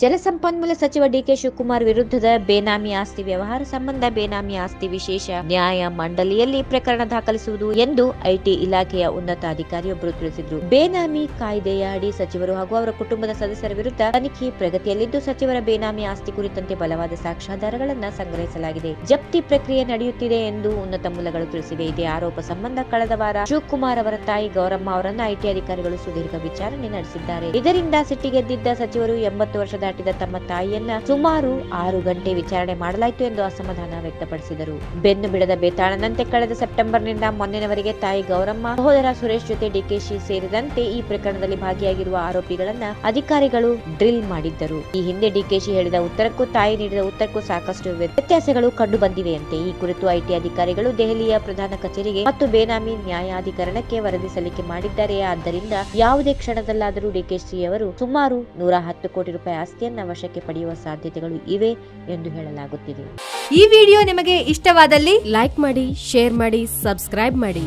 ಜಲಸಂಪನ್ಮೂಲ ಸಚಿವ ಡಿಕೆ ಶಿವಕುಮಾರ್ ವಿರುದ್ಧದ ಬೇನಾಮಿ ಆಸ್ತಿ ವ್ಯವಹಾರ ಸಂಬಂಧ ಬೇನಾಮಿ ಆಸ್ತಿ ವಿಶೇಷ ನ್ಯಾಯ ಮಂಡಳಿಯಲ್ಲಿ ಪ್ರಕರಣ ದಾಖಲಿಸುವುದು ಎಂದು ಐಟಿ ಇಲಾಖೆಯ ಉನ್ನತ ಅಧಿಕಾರಿಯೊಬ್ಬರು ತಿಳಿಸಿದರು. ಬೇನಾಮಿ ಕಾಯ್ದೆಯ ಅಡಿ ಸಚಿವರು ಹಾಗೂ ಅವರ ಕುಟುಂಬದ ಸದಸ್ಯರ ವಿರುದ್ಧ ತನಿಖೆ ಪ್ರಗತಿಯಲ್ಲಿದ್ದು, ಸಚಿವರ ಬೇನಾಮಿ ಆಸ್ತಿ ಕುರಿತಂತೆ ಬಲವಾದ ಸಾಕ್ಷ್ಯಾಧಾರಗಳನ್ನು ಸಂಗ್ರಹಿಸಲಾಗಿದೆ. ಜಪ್ತಿ ಪ್ರಕ್ರಿಯೆ ನಡೆಯುತ್ತಿದೆ ಎಂದು ಉನ್ನತ ಮೂಲಗಳು ತಿಳಿಸಿವೆ. ಇದೇ ಆರೋಪ ಸಂಬಂಧ ಕಳೆದ ವಾರ ಶಿವಕುಮಾರ್ ಅವರ ತಾಯಿ ಗೌರಮ್ಮ ಅವರನ್ನು ಐಟಿ ಅಧಿಕಾರಿಗಳು ಸುದೀರ್ಘ ವಿಚಾರಣೆ ನಡೆಸಿದ್ದಾರೆ. ಇದರಿಂದ ಸಿಟ್ಟಿಗೆದ್ದಿದ್ದ ಸಚಿವರು 80 ವರ್ಷ ದಾಟಿದ ತಮ್ಮ ತಾಯಿಯನ್ನ ಸುಮಾರು 6 ಗಂಟೆ ವಿಚಾರಣೆ ಮಾಡಲಾಯಿತು ಎಂದು ಅಸಮಾಧಾನ ವ್ಯಕ್ತಪಡಿಸಿದರು. ಬೆನ್ನು ಬಿಡದ ಬೇತಾಳನಂತೆ ಕಳೆದ ಸೆಪ್ಟೆಂಬರ್ನಿಂದ ಮೊನ್ನೆಯವರೆಗೆ ತಾಯಿ ಗೌರಮ್ಮ, ಸಹೋದರ ಸುರೇಶ್ ಜೊತೆ ಡಿಕೆಶಿ ಸೇರಿದಂತೆ ಈ ಪ್ರಕರಣದಲ್ಲಿ ಭಾಗಿಯಾಗಿರುವ ಆರೋಪಿಗಳನ್ನ ಅಧಿಕಾರಿಗಳು ಡ್ರಿಲ್ ಮಾಡಿದ್ದರು. ಈ ಹಿಂದೆ ಡಿಕೆಶಿ ಹೇಳಿದ ಉತ್ತರಕ್ಕೂ ತಾಯಿ ನೀಡಿದ ಉತ್ತರಕ್ಕೂ ಸಾಕಷ್ಟು ವ್ಯತ್ಯಾಸಗಳು ಕಂಡು ಬಂದಿವೆಯಂತೆ. ಈ ಕುರಿತು ಐಟಿ ಅಧಿಕಾರಿಗಳು ದೆಹಲಿಯ ಪ್ರಧಾನ ಕಚೇರಿಗೆ ಮತ್ತು ಬೇನಾಮಿ ನ್ಯಾಯಾಧಿಕರಣಕ್ಕೆ ವರದಿ ಸಲ್ಲಿಕೆ ಮಾಡಿದ್ದಾರೆ. ಆದ್ದರಿಂದ ಯಾವುದೇ ಕ್ಷಣದಲ್ಲಾದರೂ ಡಿಕೆಶಿ ಅವರು ಸುಮಾರು 110 ಕೋಟಿ ರೂಪಾಯಿ ಆಸ್ತಿಯನ್ನ ವಶಕ್ಕೆ ಪಡೆಯುವ ಸಾಧ್ಯತೆಗಳು ಇವೆ ಎಂದು ಹೇಳಲಾಗುತ್ತಿದೆ. ಈ ವಿಡಿಯೋ ನಿಮಗೆ ಇಷ್ಟವಾದಲ್ಲಿ ಲೈಕ್ ಮಾಡಿ, ಶೇರ್ ಮಾಡಿ, ಸಬ್ಸ್ಕ್ರೈಬ್ ಮಾಡಿ.